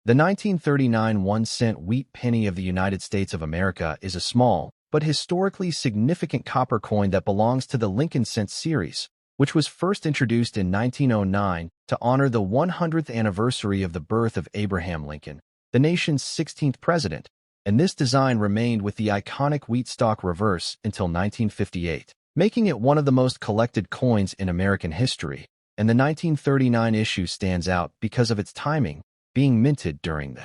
The 1939 1-cent wheat penny of the United States of America is a small, but historically significant copper coin that belongs to the Lincoln cent series, which was first introduced in 1909 to honor the 100th anniversary of the birth of Abraham Lincoln, the nation's 16th president, and this design remained with the iconic wheat stalk reverse until 1958, making it one of the most collected coins in American history. And the 1939 issue stands out because of its timing, being minted during the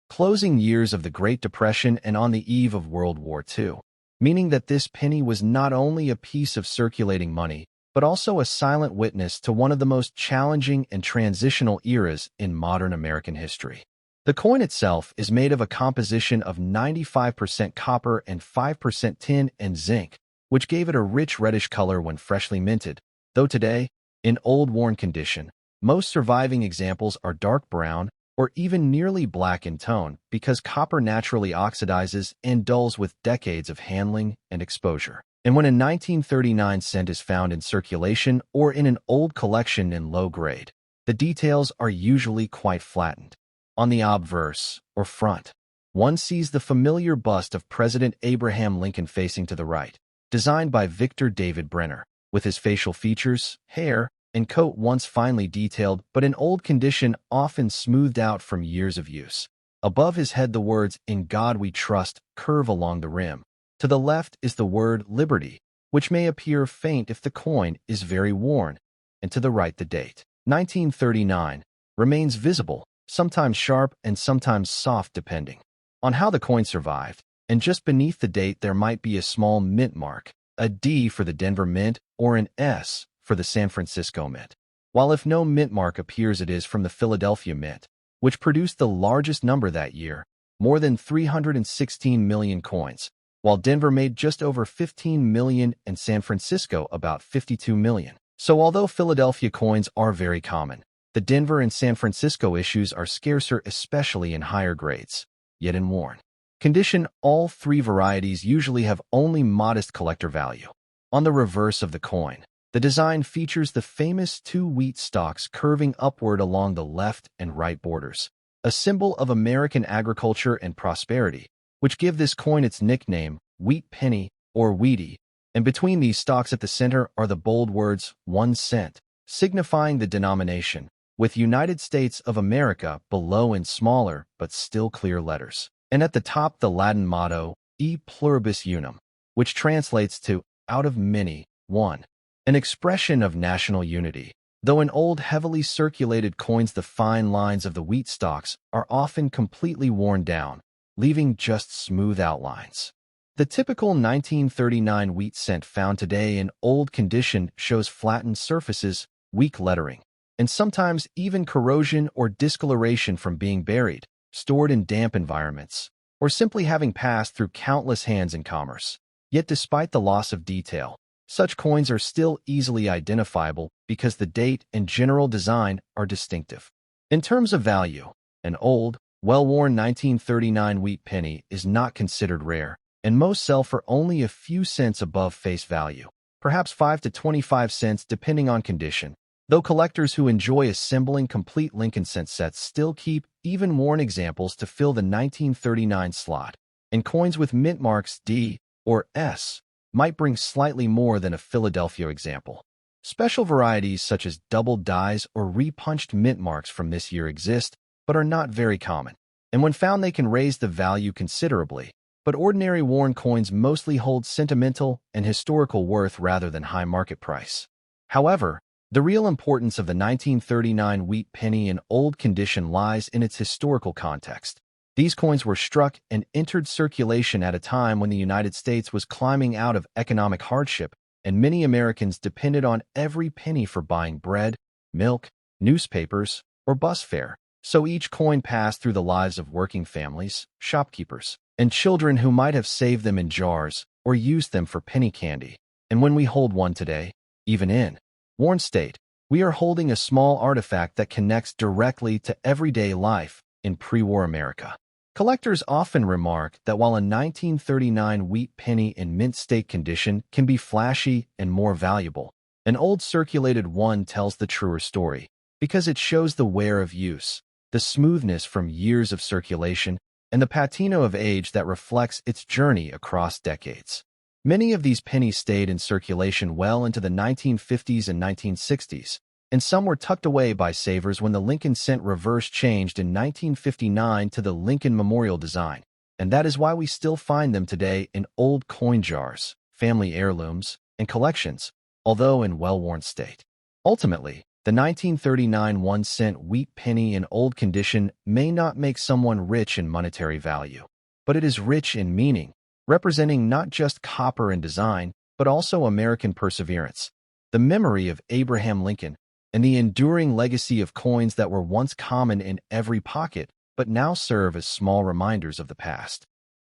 closing years of the Great Depression and on the eve of World War II, meaning that this penny was not only a piece of circulating money, but also a silent witness to one of the most challenging and transitional eras in modern American history. The coin itself is made of a composition of 95% copper and 5% tin and zinc, which gave it a rich reddish color when freshly minted, though today, in old worn condition, most surviving examples are dark brown or even nearly black in tone because copper naturally oxidizes and dulls with decades of handling and exposure. And when a 1939 cent is found in circulation or in an old collection in low grade, the details are usually quite flattened. On the obverse, or front, one sees the familiar bust of President Abraham Lincoln facing to the right, designed by Victor David Brenner, with his facial features, hair, and coat once finely detailed but in old condition often smoothed out from years of use. Above his head the words, "In God We Trust," curve along the rim. To the left is the word "Liberty," which may appear faint if the coin is very worn, and to the right the date, 1939, remains visible, sometimes sharp and sometimes soft depending on how the coin survived, and just beneath the date there might be a small mint mark, a D for the Denver Mint or an S for the San Francisco Mint. While if no mint mark appears, it is from the Philadelphia Mint, which produced the largest number that year, more than 316 million coins, while Denver made just over 15 million and San Francisco about 52 million. So although Philadelphia coins are very common, the Denver and San Francisco issues are scarcer, especially in higher grades, yet in worn condition, all three varieties usually have only modest collector value. On the reverse of the coin, the design features the famous two wheat stalks curving upward along the left and right borders, a symbol of American agriculture and prosperity, which give this coin its nickname, wheat penny or wheatie, and between these stalks at the center are the bold words 1 cent, signifying the denomination, with United States of America below in smaller but still clear letters, and at the top the Latin motto, E pluribus unum, which translates to out of many, one, an expression of national unity. Though in old heavily circulated coins the fine lines of the wheat stalks are often completely worn down, leaving just smooth outlines. The typical 1939 wheat cent found today in old condition shows flattened surfaces, weak lettering, and sometimes even corrosion or discoloration from being buried, stored in damp environments, or simply having passed through countless hands in commerce. Yet despite the loss of detail, such coins are still easily identifiable because the date and general design are distinctive. In terms of value, an old, well-worn 1939 wheat penny is not considered rare, and most sell for only a few cents above face value, perhaps 5 to 25 cents depending on condition, though collectors who enjoy assembling complete Lincoln cent sets still keep even worn examples to fill the 1939 slot, and coins with mint marks D or S might bring slightly more than a Philadelphia example. Special varieties such as double dies or repunched mint marks from this year exist, but are not very common, and when found they can raise the value considerably, but ordinary worn coins mostly hold sentimental and historical worth rather than high market price. However, the real importance of the 1939 wheat penny in old condition lies in its historical context. These coins were struck and entered circulation at a time when the United States was climbing out of economic hardship, and many Americans depended on every penny for buying bread, milk, newspapers, or bus fare. So each coin passed through the lives of working families, shopkeepers, and children who might have saved them in jars or used them for penny candy. And when we hold one today, even in worn state, we are holding a small artifact that connects directly to everyday life in pre-war America. Collectors often remark that while a 1939 wheat penny in mint state condition can be flashy and more valuable, an old circulated one tells the truer story because it shows the wear of use, the the smoothness from years of circulation, and the patina of age that reflects its journey across decades. Many of these pennies stayed in circulation well into the 1950s and 1960s, and some were tucked away by savers when the Lincoln cent reverse changed in 1959 to the Lincoln Memorial design, and that is why we still find them today in old coin jars, family heirlooms, and collections, although in well-worn state. Ultimately, the 1939 1-cent wheat penny in old condition may not make someone rich in monetary value, but it is rich in meaning, representing not just copper and design, but also American perseverance, the memory of Abraham Lincoln, and the enduring legacy of coins that were once common in every pocket but now serve as small reminders of the past.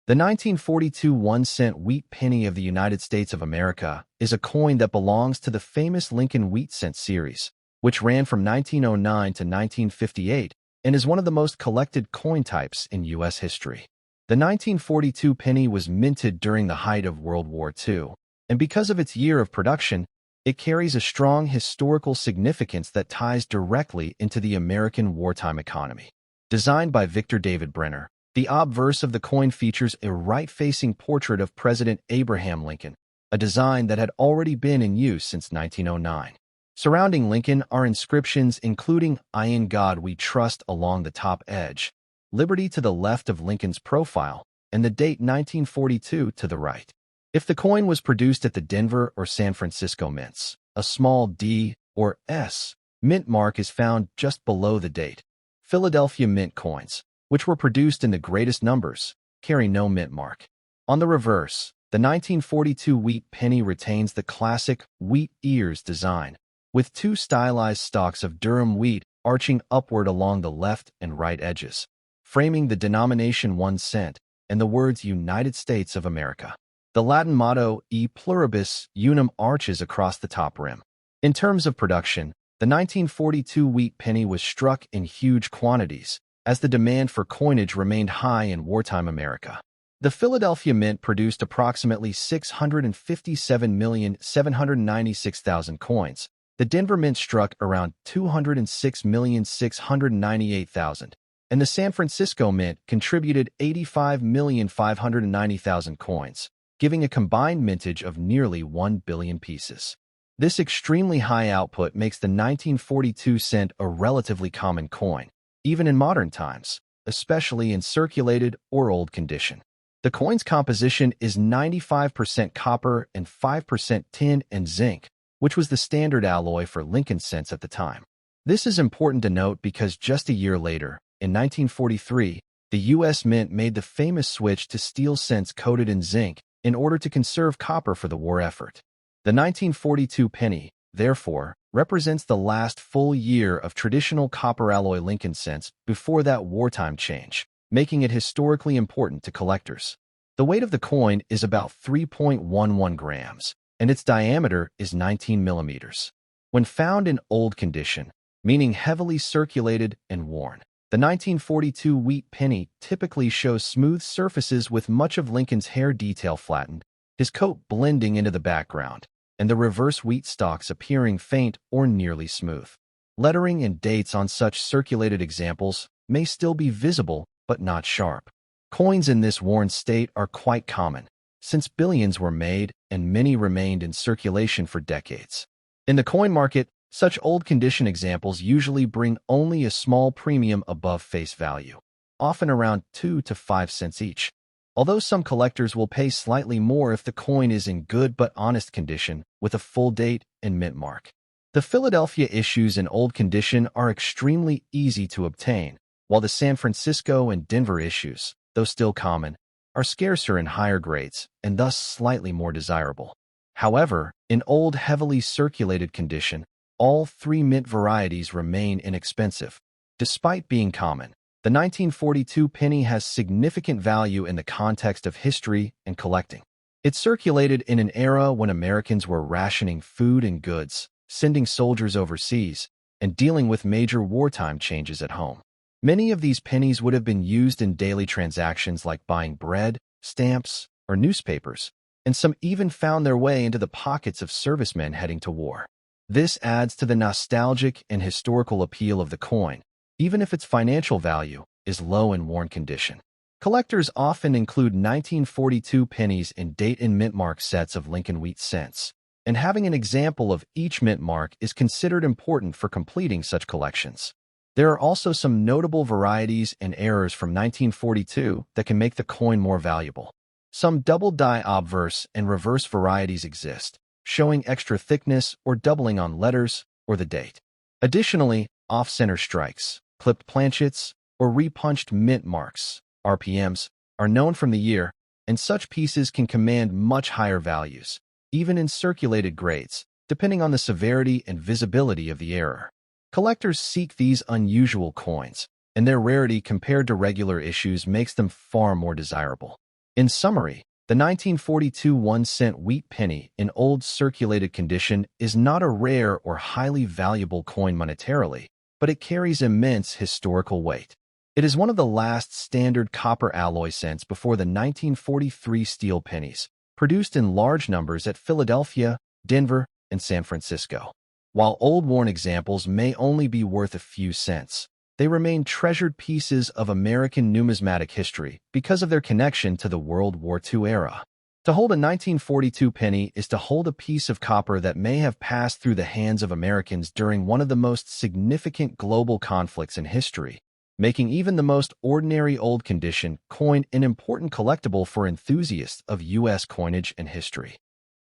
The 1942 1-cent wheat penny of the United States of America is a coin that belongs to the famous Lincoln wheat cent series, which ran from 1909 to 1958 and is one of the most collected coin types in U.S. history. The 1942 penny was minted during the height of World War II, and because of its year of production, it carries a strong historical significance that ties directly into the American wartime economy. Designed by Victor David Brenner, the obverse of the coin features a right-facing portrait of President Abraham Lincoln, a design that had already been in use since 1909. Surrounding Lincoln are inscriptions including "I in God We Trust" along the top edge, "Liberty" to the left of Lincoln's profile, and the date 1942 to the right. If the coin was produced at the Denver or San Francisco mints, a small D or S mint mark is found just below the date. Philadelphia mint coins, which were produced in the greatest numbers, carry no mint mark. On the reverse, the 1942 wheat penny retains the classic wheat ears design, with two stylized stalks of Durham wheat arching upward along the left and right edges, framing the denomination 1 cent and the words United States of America. The Latin motto E pluribus unum arches across the top rim. In terms of production, the 1942 wheat penny was struck in huge quantities, as the demand for coinage remained high in wartime America. The Philadelphia Mint produced approximately 657,796,000 coins. The Denver Mint struck around 206,698,000, and the San Francisco Mint contributed 85,590,000 coins, giving a combined mintage of nearly 1 billion pieces. This extremely high output makes the 1942 cent a relatively common coin, even in modern times, especially in circulated or old condition. The coin's composition is 95% copper and 5% tin and zinc, which was the standard alloy for Lincoln cents at the time. This is important to note because just a year later, in 1943, the U.S. Mint made the famous switch to steel cents coated in zinc in order to conserve copper for the war effort. The 1942 penny, therefore, represents the last full year of traditional copper alloy Lincoln cents before that wartime change, making it historically important to collectors. The weight of the coin is about 3.11 grams, and its diameter is 19 millimeters. When found in old condition, meaning heavily circulated and worn, the 1942 wheat penny typically shows smooth surfaces with much of Lincoln's hair detail flattened, his coat blending into the background, and the reverse wheat stalks appearing faint or nearly smooth. Lettering and dates on such circulated examples may still be visible, but not sharp. Coins in this worn state are quite common, since billions were made and many remained in circulation for decades. In the coin market, such old condition examples usually bring only a small premium above face value, often around 2 to 5 cents each, although some collectors will pay slightly more if the coin is in good but honest condition with a full date and mint mark. The Philadelphia issues in old condition are extremely easy to obtain, while the San Francisco and Denver issues, though still common, are scarcer in higher grades and thus slightly more desirable. However, in old heavily circulated condition, all three mint varieties remain inexpensive. Despite being common, the 1942 penny has significant value in the context of history and collecting. It circulated in an era when Americans were rationing food and goods, sending soldiers overseas, and dealing with major wartime changes at home. Many of these pennies would have been used in daily transactions like buying bread, stamps, or newspapers, and some even found their way into the pockets of servicemen heading to war. This adds to the nostalgic and historical appeal of the coin, even if its financial value is low in worn condition. Collectors often include 1942 pennies in date and mint mark sets of Lincoln wheat cents, and having an example of each mint mark is considered important for completing such collections. There are also some notable varieties and errors from 1942 that can make the coin more valuable. Some double die obverse and reverse varieties exist, showing extra thickness or doubling on letters or the date. Additionally, off-center strikes, clipped planchets, or repunched mint marks, RPMs, are known from the year, and such pieces can command much higher values, even in circulated grades, depending on the severity and visibility of the error. Collectors seek these unusual coins, and their rarity compared to regular issues makes them far more desirable. In summary, the 1942 1-cent wheat penny in old circulated condition is not a rare or highly valuable coin monetarily, but it carries immense historical weight. It is one of the last standard copper alloy cents before the 1943 steel pennies, produced in large numbers at Philadelphia, Denver, and San Francisco. While old worn examples may only be worth a few cents, they remain treasured pieces of American numismatic history because of their connection to the World War II era. To hold a 1942 penny is to hold a piece of copper that may have passed through the hands of Americans during one of the most significant global conflicts in history, making even the most ordinary old condition coin an important collectible for enthusiasts of U.S. coinage and history.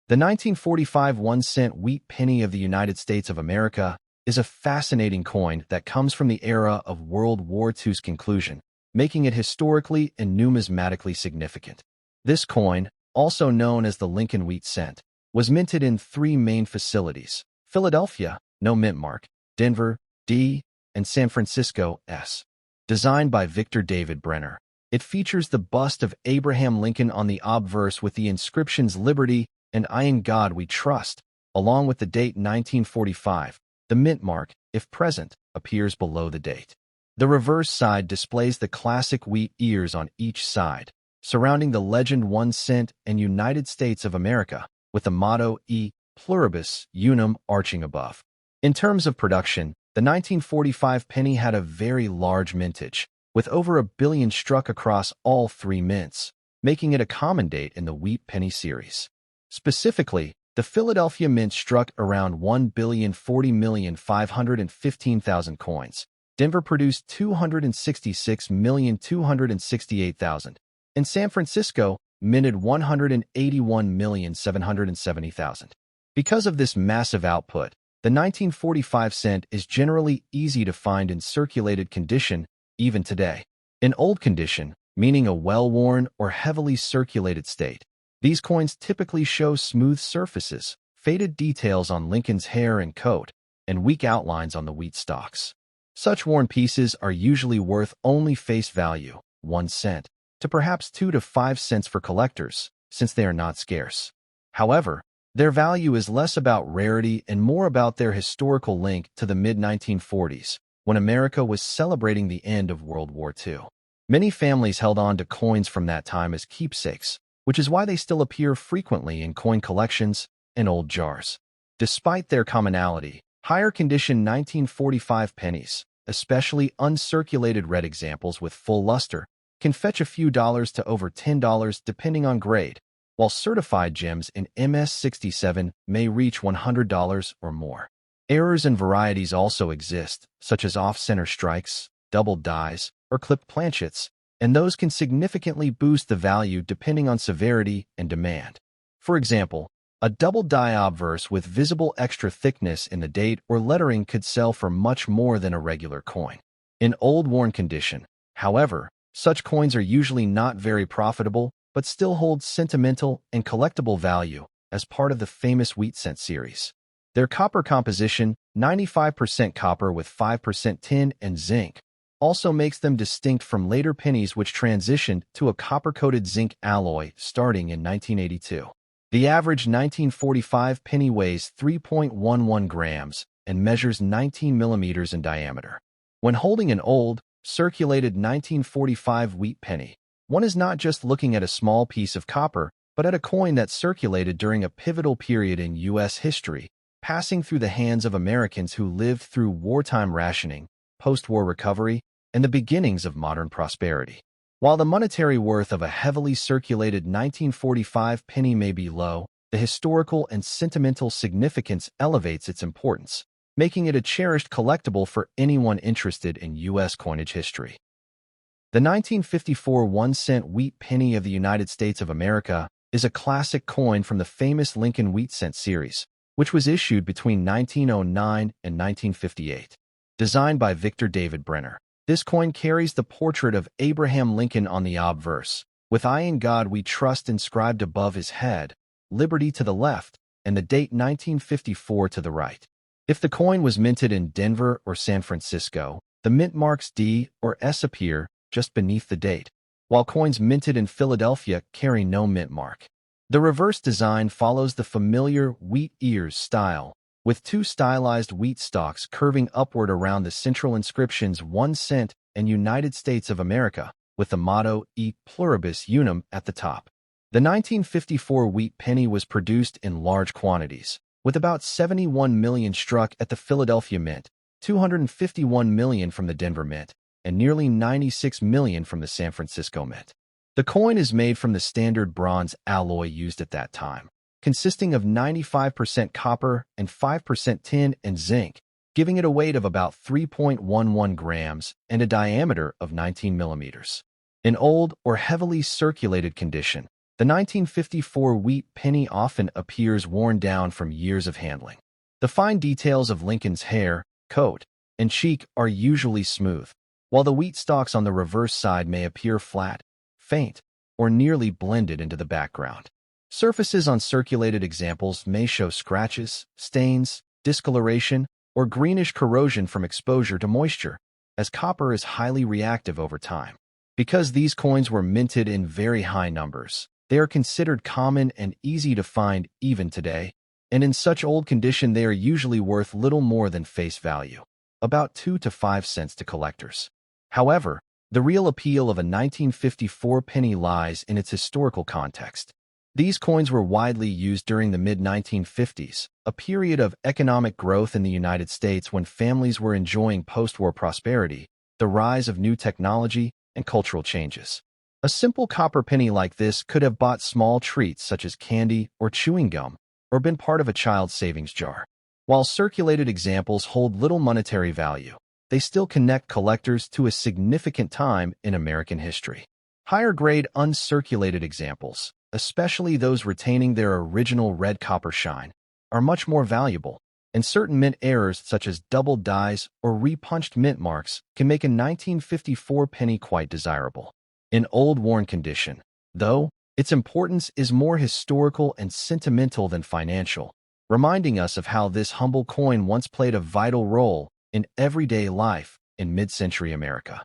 The 1945 1-cent wheat penny of the United States of America is a fascinating coin that comes from the era of World War II's conclusion, making it historically and numismatically significant. This coin, also known as the Lincoln wheat cent, was minted in 3 main facilities: Philadelphia, no mint mark; Denver, D; and San Francisco, S. Designed by Victor David Brenner, it features the bust of Abraham Lincoln on the obverse with the inscriptions "Liberty" and "I in God We Trust," along with the date 1945. The mint mark, if present, appears below the date. The reverse side displays the classic wheat ears on each side, surrounding the legend 1 cent and United States of America, with the motto E pluribus unum arching above. In terms of production, the 1945 penny had a very large mintage, with over 1 billion struck across all 3 mints, making it a common date in the wheat penny series. Specifically, the Philadelphia Mint struck around 1,040,515,000 coins. Denver produced 266,268,000, and San Francisco minted 181,770,000. Because of this massive output, the 1945 cent is generally easy to find in circulated condition even today. In old condition, meaning a well-worn or heavily circulated state, these coins typically show smooth surfaces, faded details on Lincoln's hair and coat, and weak outlines on the wheat stalks. Such worn pieces are usually worth only face value, 1 cent, to perhaps 2 to 5 cents for collectors, since they are not scarce. However, their value is less about rarity and more about their historical link to the mid-1940s, when America was celebrating the end of World War II. Many families held on to coins from that time as keepsakes, which is why they still appear frequently in coin collections and old jars. Despite their commonality, higher condition 1945 pennies, especially uncirculated red examples with full luster, can fetch a few dollars to over $10 depending on grade, while certified gems in MS-67 may reach $100 or more. Errors and varieties also exist, such as off-center strikes, double dies, or clipped planchets, and those can significantly boost the value depending on severity and demand. For example, a double die obverse with visible extra thickness in the date or lettering could sell for much more than a regular coin. In old worn condition, however, such coins are usually not very profitable but still hold sentimental and collectible value as part of the famous wheat cent series. Their copper composition, 95% copper with 5% tin and zinc, also makes them distinct from later pennies which transitioned to a copper-coated zinc alloy starting in 1982. The average 1945 penny weighs 3.11 grams and measures 19 millimeters in diameter. When holding an old, circulated 1945 wheat penny, one is not just looking at a small piece of copper, but at a coin that circulated during a pivotal period in U.S. history, passing through the hands of Americans who lived through wartime rationing, post-war recovery, and the beginnings of modern prosperity. While the monetary worth of a heavily circulated 1945 penny may be low, the historical and sentimental significance elevates its importance, making it a cherished collectible for anyone interested in U.S. coinage history. The 1954 1-cent wheat penny of the United States of America is a classic coin from the famous Lincoln wheat cent series, which was issued between 1909 and 1958. Designed by Victor David Brenner, this coin carries the portrait of Abraham Lincoln on the obverse, with "I in God we trust" inscribed above his head, liberty to the left, and the date 1954 to the right. If the coin was minted in Denver or San Francisco, the mint marks D or S appear just beneath the date, while coins minted in Philadelphia carry no mint mark. The reverse design follows the familiar wheat ears style, with two stylized wheat stalks curving upward around the central inscriptions 1 cent and United States of America, with the motto E pluribus unum at the top. The 1954 wheat penny was produced in large quantities, with about 71 million struck at the Philadelphia Mint, 251 million from the Denver Mint, and nearly 96 million from the San Francisco Mint. The coin is made from the standard bronze alloy used at that time, consisting of 95% copper and 5% tin and zinc, giving it a weight of about 3.11 grams and a diameter of 19 millimeters. In old or heavily circulated condition, the 1954 wheat penny often appears worn down from years of handling. The fine details of Lincoln's hair, coat, and cheek are usually smooth, while the wheat stalks on the reverse side may appear flat, faint, or nearly blended into the background. Surfaces on circulated examples may show scratches, stains, discoloration, or greenish corrosion from exposure to moisture, as copper is highly reactive over time. Because these coins were minted in very high numbers, they are considered common and easy to find even today, and in such old condition they are usually worth little more than face value, about 2 to 5 cents to collectors. However, the real appeal of a 1954 penny lies in its historical context. These coins were widely used during the mid-1950s, a period of economic growth in the United States when families were enjoying post-war prosperity, the rise of new technology, and cultural changes. A simple copper penny like this could have bought small treats such as candy or chewing gum, or been part of a child's savings jar. While circulated examples hold little monetary value, they still connect collectors to a significant time in American history. Higher-grade uncirculated examples, especially those retaining their original red copper shine, are much more valuable, and certain mint errors such as double dies or repunched mint marks can make a 1954 penny quite desirable. In old worn condition, though, its importance is more historical and sentimental than financial, reminding us of how this humble coin once played a vital role in everyday life in mid-century America.